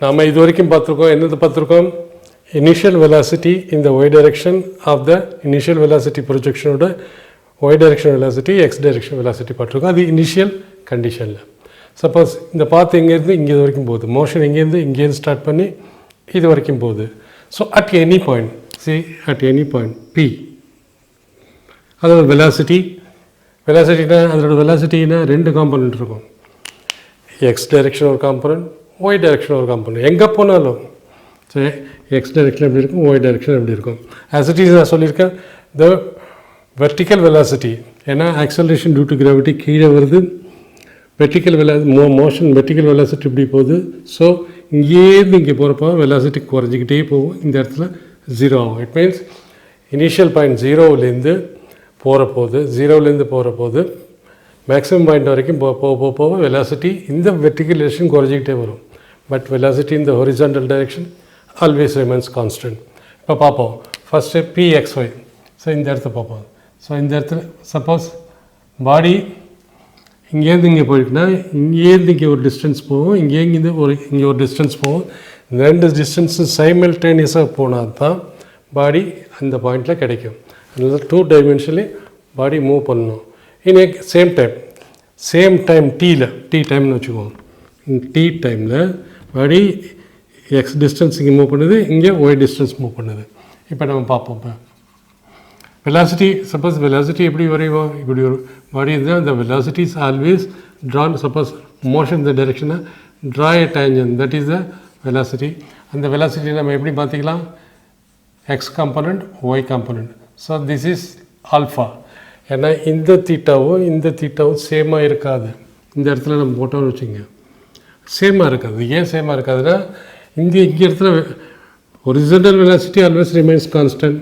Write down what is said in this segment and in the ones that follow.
நாம் இது வரைக்கும் பார்த்துருக்கோம். என்னது பார்த்துருக்கோம்? Initial velocity in the y direction of the initial velocity projection ஓட y direction velocity x direction velocity பார்த்துருக்கோம். அது இனிஷியல் கண்டிஷனில். சப்போஸ் இந்த பாத் எங்கேருந்து இங்கே வரைக்கும் போகுது, மோஷன் இங்கேருந்து ஸ்டார்ட் பண்ணி இது வரைக்கும் போகுது. So at any point at any point p, அதோட வெலாசிட்டினா அதோட வெலாசிட்டினா ரெண்டு காம்பனண்ட் இருக்கும். எக்ஸ் டைரெக்ஷன் ஒரு காம்பனண்ட், ஒய் டைரெக்ஷன் ஒரு காம்பனண்ட். எங்கே போனாலும் சரி எக்ஸ் டைரெக்ஷன் எப்படி இருக்கும், ஒய் டைரெக்ஷன் எப்படி இருக்கும். ஆஸ் இட் இஸ் நான் சொல்லியிருக்கேன், த வெர்டிக்கல் வெலாசிட்டி, ஏன்னா ஆக்சலரேஷன் டியூ டு கிராவிட்டி கீழே வருது, வெர்டிக்கல் மோஷன் வெர்டிக்கல் வெலாசிட்டி இப்படி போகுது. ஸோ இங்கேருந்து இங்கே போகிறப்போ வெலாசிட்டி குறைஞ்சிக்கிட்டே போகும், இந்த இடத்துல ஜீரோ ஆகும். இட் மீன்ஸ் இனிஷியல் பாயிண்ட் ஜீரோவிலேருந்து போகிற போது மேக்ஸிமம் பாயிண்ட் வரைக்கும் போக வெலாசிட்டி இந்த வெர்டிக்கல் டிரெக்ஷன் குறைஞ்சிக்கிட்டே வரும். பட் வெலாசிட்டி இந்த horizontal direction always remains constant. இப்போ பார்ப்போம். First pxy. ஸோ இந்த இடத்த பார்ப்போம். ஸோ இந்த இடத்துல சப்போஸ் பாடி இங்கேருந்து இங்கே போயிருக்குன்னா இங்கேருந்து இங்கே ஒரு டிஸ்டன்ஸ் போகும், இங்கே ஒரு டிஸ்டன்ஸ் போகும். இந்த ரெண்டு டிஸ்டன்ஸு சைமல்டேனியஸாக போனால் தான் பாடி அந்த பாயிண்டில் கிடைக்கும். அதனால 2 டைமென்ஷன்லி பாடி மூவ் பண்ணணும். இன் சேம் டைம் டி டைம்னு வச்சுக்குவோம். டி டைமில் பாடி எக்ஸ் டிஸ்டன்ஸ் இங்கே மூவ் பண்ணுது, இங்கே ஒய் டிஸ்டன்ஸ் மூவ் பண்ணுது. இப்போ நம்ம பார்ப்போம். இப்போ வெலாசிட்டி, சப்போஸ் வெலாசிட்டி எப்படி வரைவோம், இப்படி ஒரு பாடி இருந்தால் அந்த velocity is always drawn. Suppose motion இந்த டைரெக்ஷனை draw a tangent, that is the velocity. அந்த வெலாசிட்டி நம்ம எப்படி பார்த்திக்கலாம், X component, Y component. So this is alpha. ஏன்னா இந்த தீட்டாவும் சேமாக இருக்காது. இந்த இடத்துல நம்ம போட்டோம்னு வச்சுங்க, சேமாக இருக்காது. ஏன் சேமாக இருக்காதுன்னா இங்கே இடத்துல horizontal velocity always remains constant,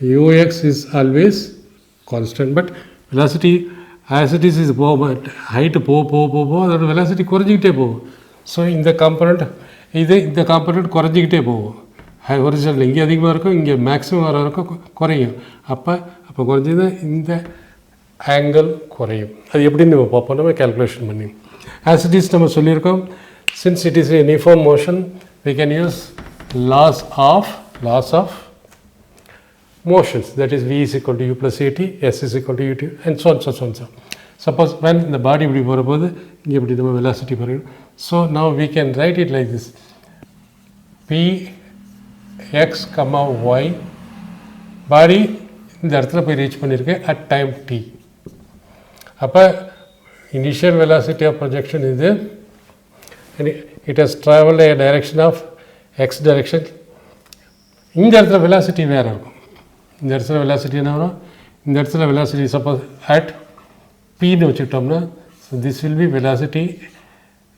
ux is always constant, but velocity as it is height போக அதோட வெலாசிட்டி குறைஞ்சிக்கிட்டே போகும். ஸோ இந்த காம்பனண்ட் குறைஞ்சிக்கிட்டே போகும். ஹொரிசாண்டல் இங்கே அதிகமாக இருக்கும், இங்கே மேக்ஸிமம் வர வரைக்கும் குறையும். அப்போ குறைஞ்சது இந்த ஆங்கிள் குறையும். அது எப்படின்னு நம்ம பார்ப்போம், நம்ம கேல்குலேஷன் பண்ணி. ஆஸ் இட் இஸ் நம்ம சொல்லியிருக்கோம், since it is uniform motion we can use laws of motions, that is v is equal to u plus at, s is equal to ut, and so on. Suppose when the body இப்படி போகிறபோது இங்கே இப்படி நம்ம velocity போகிறோம். So now we can write it like this, px, y, பாடி இந்த இடத்துல போய் reach பண்ணியிருக்கு at time t. அப்போ இனிஷியல் வெலாசிட்டி ஆஃப் ப்ரொஜெக்ஷன் இது, it has traveled a direction of x direction. இந்த இடத்துல வெலாசிட்டி வேறு இருக்கும். இந்த இடத்துல வெலாசிட்டி என்ன வரும், இந்த இடத்துல வெலாசிட்டி சப்போஸ் அட் பின்னு வச்சுக்கிட்டோம்னா, so this will be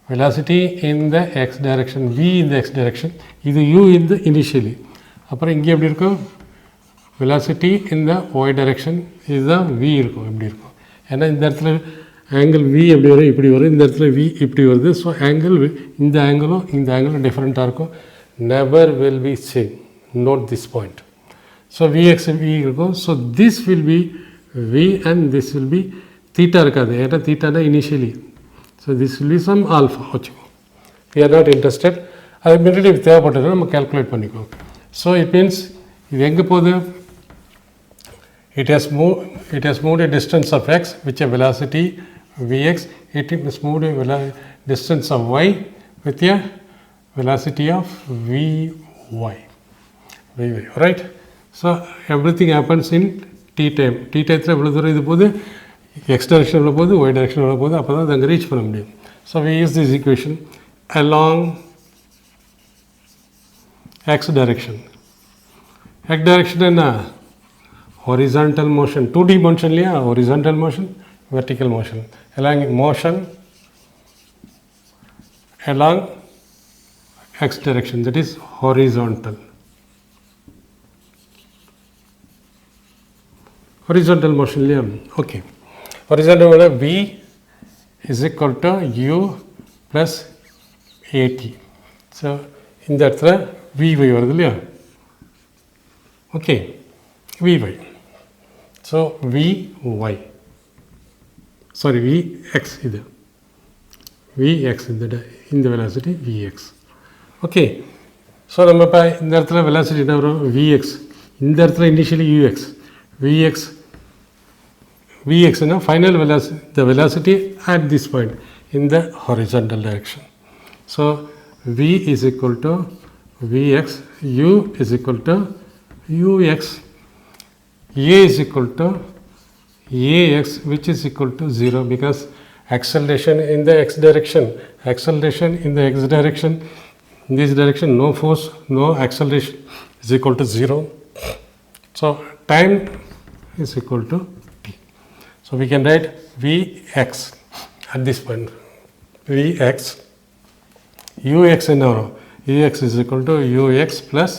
velocity in the X direction, V in the X direction, இது யூ இன் த இனிஷியலி. அப்புறம் இங்கே எப்படி இருக்கும், velocity in the Y direction, இதுதான் வி இருக்கும், எப்படி இருக்கும். ஏன்னா இந்த இடத்துல ஆங்கிள் வி எப்படி வரும், இப்படி வரும், இந்த இடத்துல வி இப்படி வருது. ஸோ இந்த ஆங்கிளும் டிஃப்ரெண்ட்டாக இருக்கும். Never will be same. Note this point. So Vx V இருக்கும். So this will be V and this will be theta இருக்காது, ஏன்னா தீட்டானா initially. So this will be some alpha வச்சுக்கோம். We are not interested. அது முன்னாடி தேவைப்பட்டது நம்ம calculate பண்ணிக்குவோம். ஸோ இட் மீன்ஸ் இது எங்கே போகுது, it has moved a distance of x with a velocity Vx. It has moved a distance of y with a velocity of Vy. Right? So everything happens in t time. t time எவ்வளோ தூரம் இது போகுது, X டைரெக்ஷனில் போகுது, Y டைரெக்ஷனில் போகுது. அப்போ தான் அது அங்கே ரீச் பண்ண முடியும். So we use this equation along x direction. x direction என்ன, horizontal motion, 2D motion இல்லையா, horizontal motion, vertical motion. Along x direction, that is horizontal. Horizontal motion இல்லையா, okay. horizontal v is equal to u plus at. So இந்த இடத்துல vy வருது இல்லையா, okay, vy. So vy, sorry vx, இது vx, இந்த velocity vx. Okay. So நம்ம இப்போ இந்த இடத்துல வெலாசிட்டி என்ன வரும்? விஎக்ஸ். இந்த இடத்துல இனிஷியலி யூஎக்ஸ். Vxனா final velocity, the velocity at this point in the horizontal direction. So V is equal to Vx, U is equal to Ux, A is equal to Ax, which is equal to 0 because acceleration in the x direction, in this direction, no force, no acceleration is equal to 0. So time is equal to t. So we can write Vx at this point. Vx, Ux in our Ux is equal to Ux plus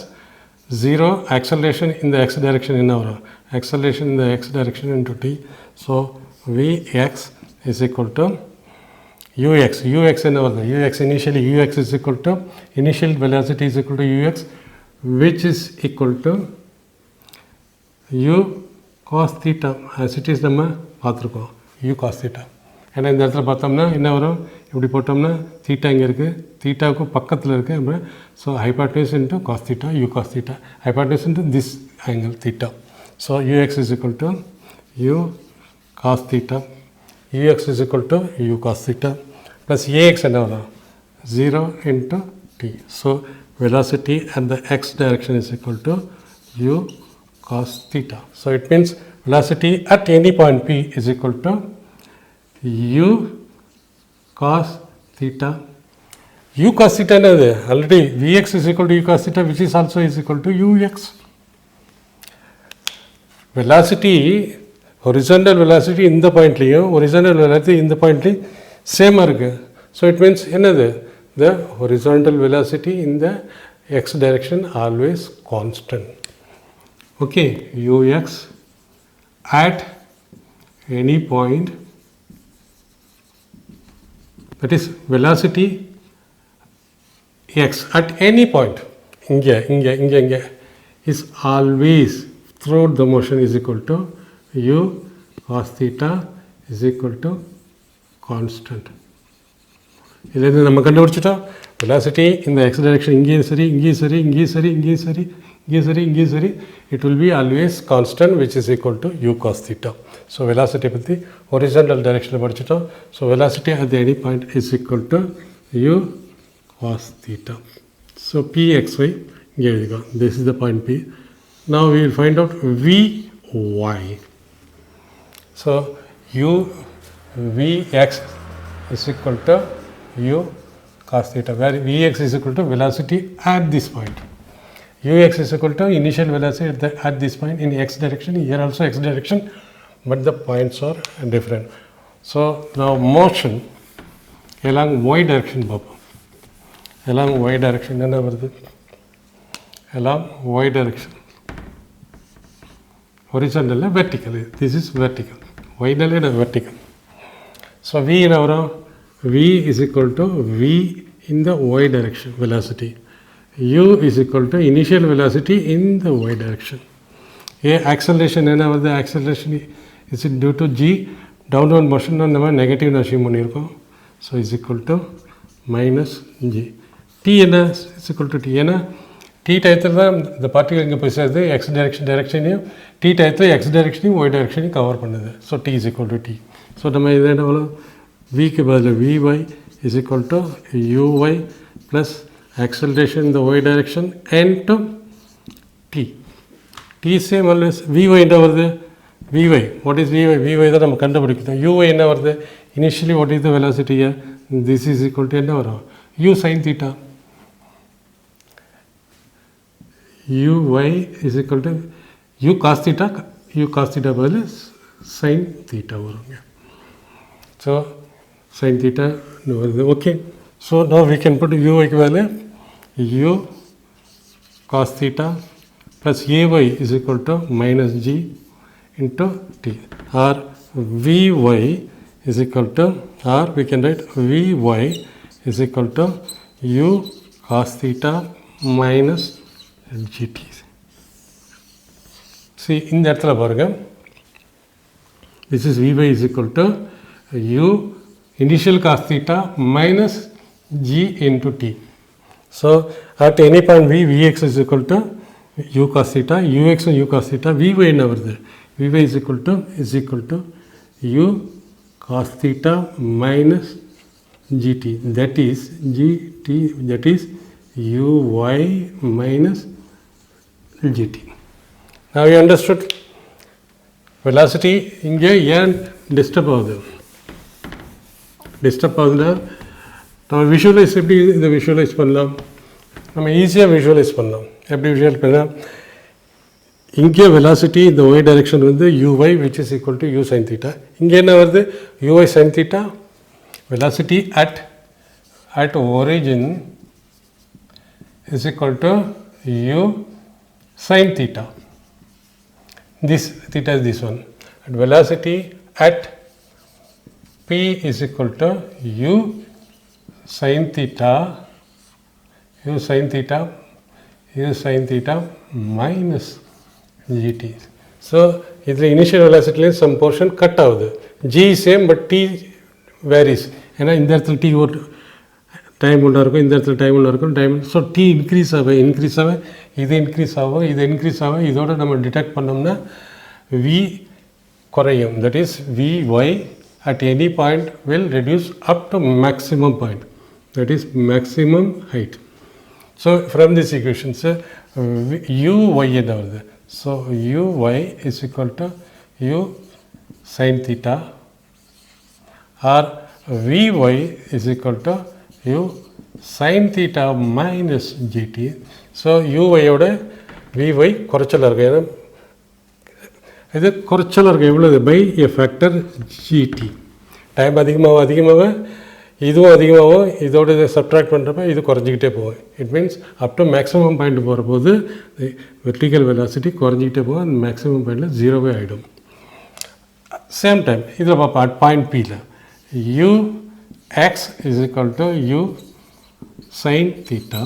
0 acceleration in the x direction in our acceleration in the x direction into t. So Vx is equal to Ux in our Ux initially Ux is equal to initial velocity is equal to Ux, which is equal to U cos theta as it is நம்ம பார்த்துருக்கோம் U cos theta. ஏன்னா இந்த இடத்துல பார்த்தோம்னா என்ன வரும்? இப்படி போட்டோம்னா தீட்டா இங்கே இருக்குது, தீட்டாவுக்கு பக்கத்தில் இருக்குது. So hypotenuse into cos theta, u cos theta, hypotenuse into this angle theta. So u x is equal to u cos theta, u x is equal to u cos theta plus a x என்ன வரும்? 0 into t. So velocity at the x direction is equal to u cos theta. So it means velocity at any point P is equal to u cos theta. U cos theta is already Vx is equal to u cos theta, which is also is equal to ux. Velocity, horizontal velocity in the point, horizontal velocity in the point same irukku. So it means enadhu? The horizontal velocity in the x direction always constant. Okay, ux at any point, that is velocity x at any point inge is always throughout the motion is equal to u cos theta is equal to constant. இதில் நம்ம கண்டுபிடிச்சிட்டோம் velocity in the x direction இங்கேயும் சரி, இங்கேயும் சரி, இங்கேயும் சரி, இங்கேயும் சரி, இங்கேயும் சரி, இங்கேயும் சரி, it will be always constant, which is equal to u cos theta. So velocity பற்றி horizontal direction படிச்சிட்டோம். So velocity at the any point is equal to u cos theta. So pxy இங்கே எழுதிக்கோ. This is the point P. Now we will find out vy. So u vx is equal to u cos theta, where vx is equal to velocity at this point. Ux is equal to initial velocity at this point in x direction, here also x direction, but the points are different. So now motion along y direction, along y direction, along y direction, horizontal, vertical, this is vertical, y vertical. So v in our v is equal to v in the y direction velocity, u is equal to initial velocity in the y direction. A acceleration என்ன வருது? acceleration is due to g downward motion நம்ம negative assume பண்ணியிருக்கோம். So is equal to minus g. t என்ன is equal to t, ஏன்னா t டயத்தில் தான் இந்த particle இங்கே போய் சேர்ந்து எக்ஸ் டைரெக்ஷனையும் t டயத்தில் எக்ஸ் டைரெக்ஷனையும் ஒய் டைரெக்ஷனையும் கவர் பண்ணுது. So t is equal to t. So நம்ம இது என்ன வரும்? vக்கு பதில் vy is equal to uy plus acceleration in the y direction and t. t same always. vy என்ன வருது? vy, what is vy? vy தான் நம்ம கண்டுபிடிக்கிறோம். uy என்ன வருது? initially what is the velocity here? This is equal to என்ன வரும்? u sin theta. uy is equal to u cos theta, பதில் sin theta வருங்க. So sin theta வருது. Okay, so now we can put uy க்கு பதில் u cos theta plus ay is equal to minus g into t, or vy is equal to, or we can write vy is equal to u cos theta minus gt. See இந்த இடத்துல பாருங்க, this is vy is equal to u initial cos theta minus g into t. So at any point v, vx is equal to u cos theta, ux and u cos theta, vy என்ன வருது? Vy is equal to u cos theta minus gt, that is gt, that is uy minus gt. Now you understood? Velocity இங்கே ஏன் disturb ஆகுது? Disturb ஆகுதுன்னா நம்ம visualise எப்படி இதை visualise பண்ணலாம்? நம்ம ஈஸியாக விஷுவலைஸ் பண்ணலாம். எப்படி விஷுவலைஸ் பண்ணலாம்? இங்கே வெலாசிட்டி இந்த ஒய் டைரெக்ஷன் வந்து uy which is equal to u sin theta. இங்கே என்ன வருது? uy sin theta. Velocity at origin is equal to u sin theta. This theta is this one. And velocity at p is equal to u sin theta, u sin theta, u sin theta minus gt. So இதில் initial வெலாசிட்டியில் some portion cut ஆகுது. g is same but t varies. ஏன்னா இந்த இடத்துல t ஒரு time உள்ள இருக்கும், இந்த இடத்துல டைம் உள்ள இருக்கும், டைம். ஸோ t இன்க்ரீஸ் ஆக இது இன்க்ரீஸ் ஆகும், இது இன்க்ரீஸ் ஆகும். இதோட நம்ம டிடெக்ட் பண்ணோம்னா v குறையும். That is vy at any point will reduce up to maximum point, that is maximum height. So from this equation uy என்ன வருது? So uy is equal to u sin theta or vy is equal to u sin theta minus gt. So uy ஓட vy குறைச்சலாக இருக்குது. ஏன்னா இது குறைச்சலாக இருக்குது. எவ்வளவு? By a factor gt. Time அதிகமாக இதுவும் அதிகமாகவும் இதோட இதை சப்ட்ராக்ட் பண்ணுறப்ப இது குறைஞ்சிக்கிட்டே போகும். It means up to maximum point போகிற போது வெர்டிக்கல் வெலாசிட்டி குறைஞ்சிக்கிட்டே போகும். அந்த மேக்ஸிமம் பாயிண்டில் ஜீரோவே ஆகிடும். சேம் டைம் இதில் பார்ப்போம். அட் பாயிண்ட் பியில் u x is equal to u sin theta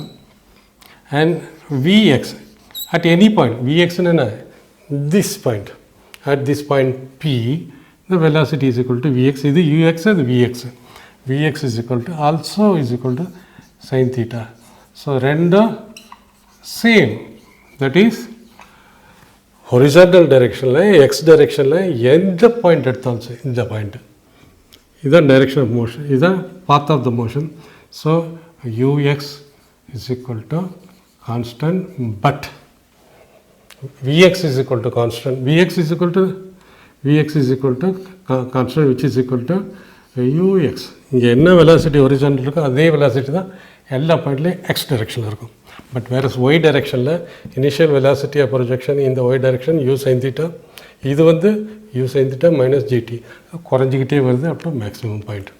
and vx at any point. Vx என்ன? This point. At this point p, the velocity is equal to vx. இது ux, இது vx. vx is equal to also is equal to sin theta. So ரெண்டும் same. That is horizontal directionல x directionல எந்த point எடுத்தாலும் சரி, இந்த point இதுதான் direction of motion, இதுதான் path of the motion. So ux is equal to constant but vx is equal to constant. vx is equal to constant which is equal to ux. இங்கே என்ன velocity horizontal இருக்கோ அதே velocity தான் எல்லா பாயிண்ட்லேயும் X டைரெக்ஷனில் இருக்கும். But வேறு Y டைரெக்ஷனில் இனிஷியல் வெலாசிட்டி ஆஃப் ப்ரொஜெக்ஷன் இந்த Y direction u sin theta, இது வந்து u sin theta minus gt குறைஞ்சிக்கிட்டே வருது அப் டு மேக்ஸிமம் பாயிண்ட்.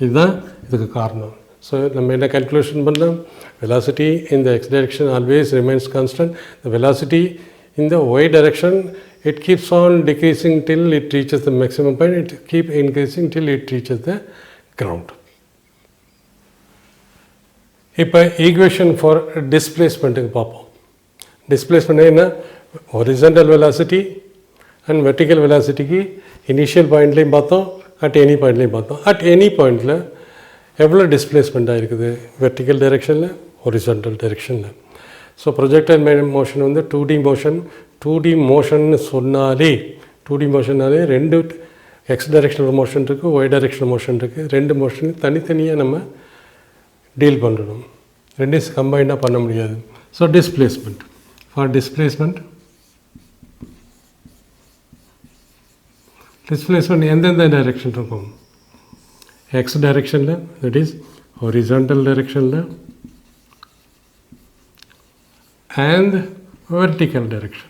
இதுதான் இதுக்கு காரணம். ஸோ நம்ம என்ன கால்குலேஷன் பண்ணலாம்? Velocity in the X direction always remains constant. The velocity in the Y direction it keeps on decreasing till it reaches the maximum point. It keep increasing till it reaches the ground. இப்போ equation for டிஸ்பிளேஸ்மெண்ட்டுக்கு பார்ப்போம். Displacement என்ன? Horizontal velocity and vertical வெலாசிட்டிக்கு initial பாயிண்ட்லேயும் பார்த்தோம், at any பாயிண்ட்லேயும் பார்த்தோம். At any பாயிண்டில் எவ்வளோ டிஸ்பிளேஸ்மெண்ட்டாக இருக்குது? வெர்டிக்கல் டைரெக்ஷனில், ஹொரிசான்டல் டைரெக்ஷனில். ஸோ ப்ரொஜெக்டைல் மோஷன் வந்து 2D மோஷன். 2D மோஷன்னு சொன்னாலே 2D மோஷன்னாலே ரெண்டு எக்ஸ் டைரெக்ஷனல் மோஷன் இருக்குது, ஒய் டைரெக்ஷனல் மோஷன் இருக்குது. ரெண்டு மோஷனையும் தனித்தனியாக நம்ம டீல் பண்ணணும். ரெண்டையும் கம்பைண்டாக பண்ண முடியாது. ஸோ டிஸ்பிளேஸ்மெண்ட் ஃபார் டிஸ்பிளேஸ்மெண்ட் எந்தெந்த டைரெக்ஷன் இருக்கும்? எக்ஸ் டைரெக்ஷனில், தட் இஸ் ஹொரிசான்டல் டைரெக்ஷனில் and vertical direction.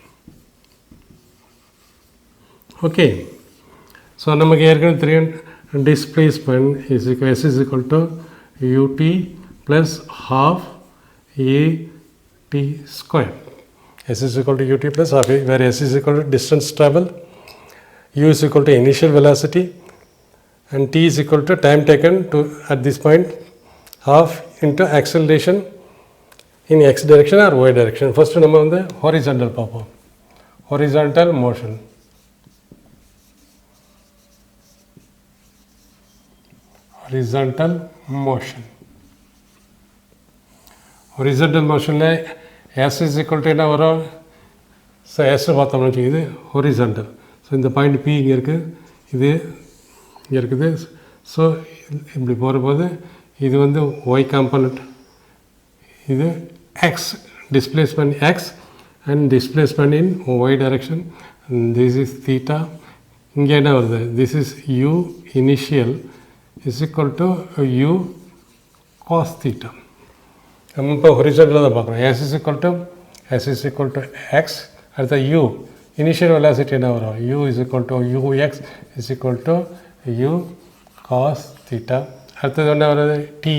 Okay, so நமக்கு ஏற்கனவே தெரியும் displacement is equal s is equal to ut plus half at square. S is equal to ut plus half a, where s is equal to distance travel, u is equal to initial velocity and t is equal to time taken to at this point, half into acceleration in x direction or y direction. First நம்ம வந்து horizontal பார்ப்போம். horizontal motion. horizontal motion. Horizontal மோஷனில் S is equal to என்ன வரும்? So S பார்த்தோம்னு வச்சுக்கோங்க, இது horizontal. So இந்த பாயிண்ட் பி இங்கே இருக்குது, இது இங்கே இருக்குது. ஸோ இப்படி போகிறபோது இது வந்து ஒய் காம்பனண்ட், இது x displacement x and displacement in y direction. This is theta. இங்கே என்ன வருது? This is u initial is equal to u cos theta. நம்ம இப்போ ஹொரிசாண்டலில் தான் பார்க்குறோம். S is equal to x. அடுத்த யூ இனிஷியல் வெலாசிட்டி என்ன வரும்? U is equal to u x is equal to u cos theta. அடுத்தது என்ன வருது? டி.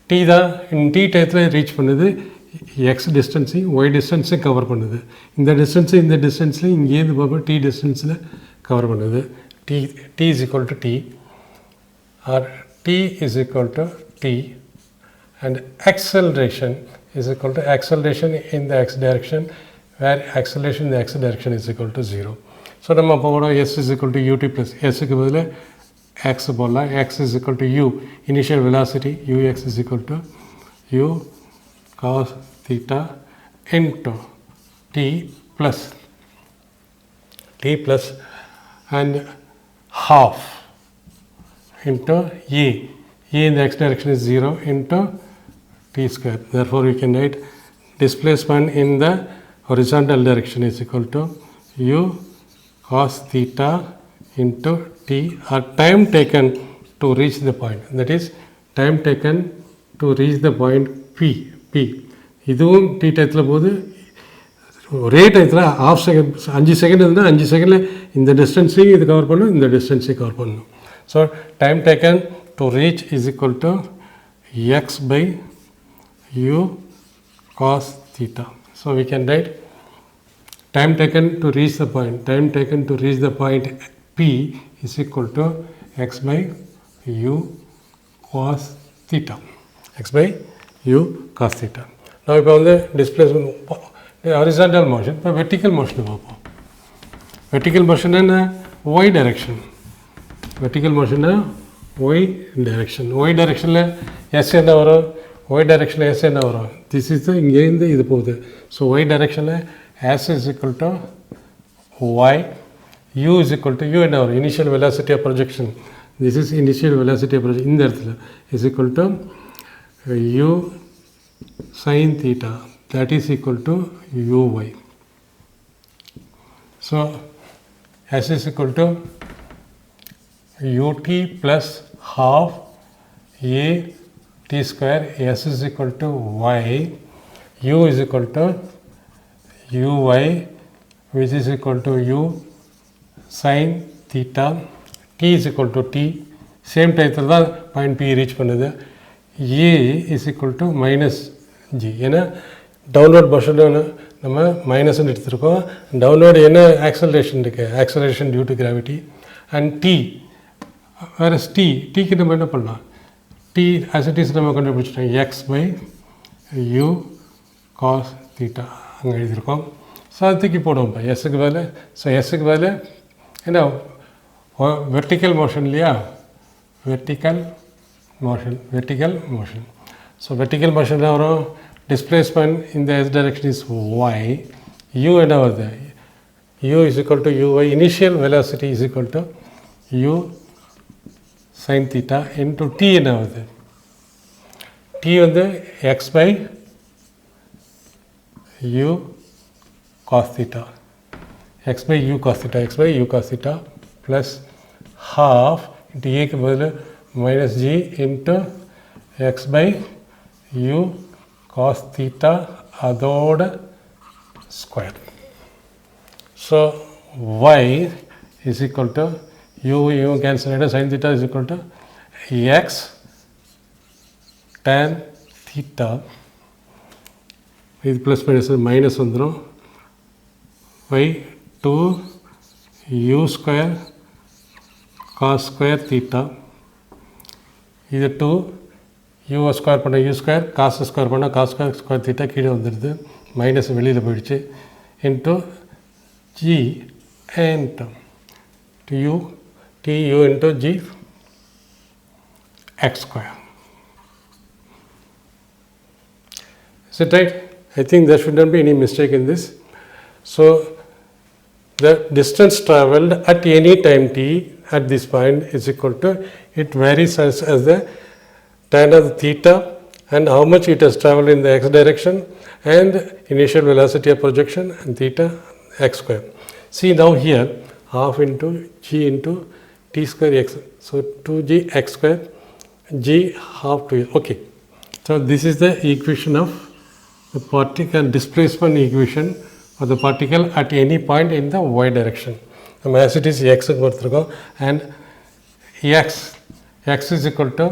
டி தான் டி டயத்தில் ரீச் பண்ணுது, எக்ஸ் டிஸ்டன்ஸையும் ஒய் டிஸ்டன்ஸையும் கவர் பண்ணுது. இந்த டிஸ்டன்ஸு இந்த டிஸ்டன்ஸில் இங்கேருந்து பார்ப்போம் டி டிஸ்டன்ஸில் கவர் பண்ணுது. T t is equal to t or t is equal to t and acceleration is equal to acceleration in the x direction, where acceleration in the x direction is equal to 0. So நம்ம போகிறோம் s is equal to ut plus sக்கு பதில் x போடலாம். x is equal to u initial velocity, ux is equal to u cos theta into t plus and half into a in the x direction is 0 into t square. Therefore we can write displacement in the horizontal direction is equal to u cos theta into t, or time taken to reach the point, that is time taken to reach the point p. இதுவும் t டயத்தில் போது ஒரே டயத்தில் half second 5 second இருந்தால் 5 செகண்டில் இந்த டிஸ்டன்ஸையும் இது cover பண்ணணும், இந்த டிஸ்டன்ஸையும் கவர் பண்ணணும். So time taken to reach is equal to x by u cos theta. So we can write time taken to reach the point P is equal to x by u cos theta. x by u cos theta. Now இப்போ வந்து displacement horizontal motion, இப்போ vertical motion பார்ப்போம். vertical motion என்ன? y direction. vertical motion y direction. y directionல s என்ன வரும்? y directionல s என்ன வரும்? this is the இங்கேருந்து இது போகுது. so y directionல s is equal to y, u is equal to u என்ன வரும்? initial velocity of projection. this is initial velocity of projection. இந்த இடத்துல is equal to u sin theta, that is equal to uy. so s is equal to ut plus half a t square, s is equal to y, u is equal to uy, which is equal to u sin theta, t is equal to t. Same டயத்தில் தான் point P reach பண்ணுது. a is equal to minus g. ஏன்னா downward மோஷனில் நம்ம மைனஸ்ன்னு எடுத்துருக்கோம். Downward என்ன acceleration இருக்குது? Acceleration due to gravity. And t, வேறு டீக்கு நம்ம என்ன பண்ணலாம்? டி அசிட்டிஸ் நம்ம கண்டுபிடிச்சிட்டோம், x by u cos theta அங்கே எழுதியிருக்கோம். ஸோ அது தூக்கி போடுவோம் இப்போ எஸ்ஸுக்கு பதில். ஸோ எஸ்ஸுக்கு பதில் என்ன? வெர்டிக்கல் மோஷன் இல்லையா? Vertical motion. So vertical motion தான் வரும். டிஸ்பிளேஸ்மெண்ட் இந்த s direction is y. U என்ன வருது? U is equal to u y. Initial velocity is equal to u sin theta into t என்ன வருது? t வந்து x by u cos theta, x by u cos theta plus half into a க்கு பதில் minus g into x by u cos theta அதோட square. So y is equal to u cancel ஆகிடும். sin theta is equal to x tan theta. இது plus minus வந்துடும். by 2 u square cos square theta. இது 2 u square பண்ண u square, cos square பண்ண cos square theta கீழே வந்துடுது. Minus வெளியில் போயிடுச்சு. Into g into u tu into g x square. Is it right? I think there should not be any mistake in this. So the distance traveled at any time t at this point is equal to, it varies as the tan of theta and how much it has traveled in the x direction and initial velocity of projection and theta x square. See now here half into g into t square x. So 2g x square g half to, okay. So this is the equation of the particle displacement equation for the particle at any point in the y direction. The mass it is x and x is equal to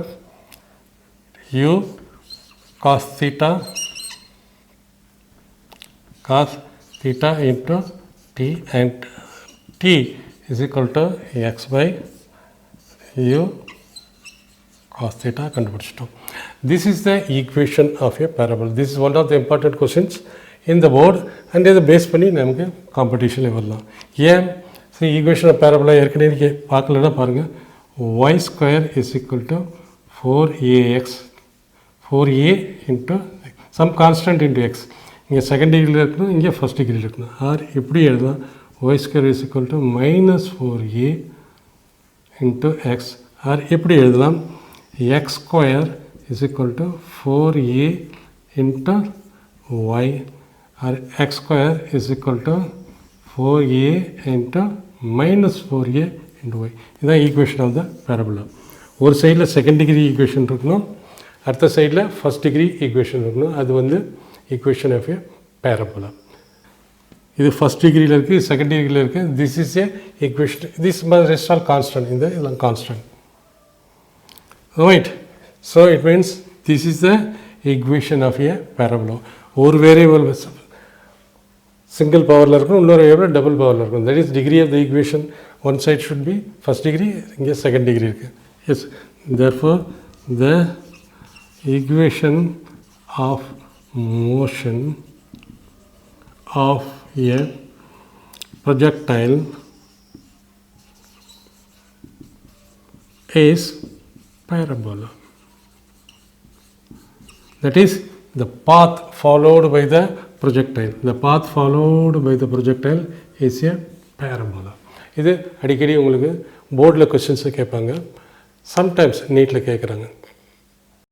u cos theta into t, and t is equal to x by u cos theta conversion. This is the equation of a parabola. This is one of the important questions in the board, and the base பண்ணி நமக்கு காம்படிஷனில் வரலாம். ஏன் சரி equation of parabola ஏற்கனவே பார்க்கலன்னா பாருங்கள், y square is equal to 4a into some constant into x. இங்கே செகண்ட் டிகிரியில் இருக்கணும், இங்கே ஃபஸ்ட் டிகிரியில் இருக்கணும். ஆர் இப்படி எழுதலாம், y square is equal to minus 4a into x. Or இப்படி எழுதலாம், x square is equal to 4a into y, or x square is equal to 4a into minus 4a into y. இதுதான் equation of the parabola. ஒரு சைடில் second degree equation இருக்கணும், அடுத்த சைடில் first degree equation இருக்கணும். அது வந்து ஈக்குவேஷன் ஆஃப் ஏ பேரபோலா. இது ஃபஸ்ட் டிகிரியில் இருக்குது, செகண்ட் டிகிரியில் இருக்குது. This is a equation. This rest all constant. இந்த இதெல்லாம் constant. Right. So it means this is the equation of a parabola. ஒரு வேரியபிள் சிங்கிள் பவரில் இருக்கும், இன்னொரு வேரியபிள் டபுள் பவரில் இருக்கும். That is degree of the equation. One side should be first degree, இங்கே second degree இருக்குது. Yes, therefore the equation of motion of a projectile is parabola. That is the path followed by the projectile. The path followed by the projectile is a parabola. இது அடிக்கடி உங்களுக்கு போர்டில் கொஸ்டின்ஸை கேட்பாங்க, sometimes நீட்டில் கேட்குறாங்க.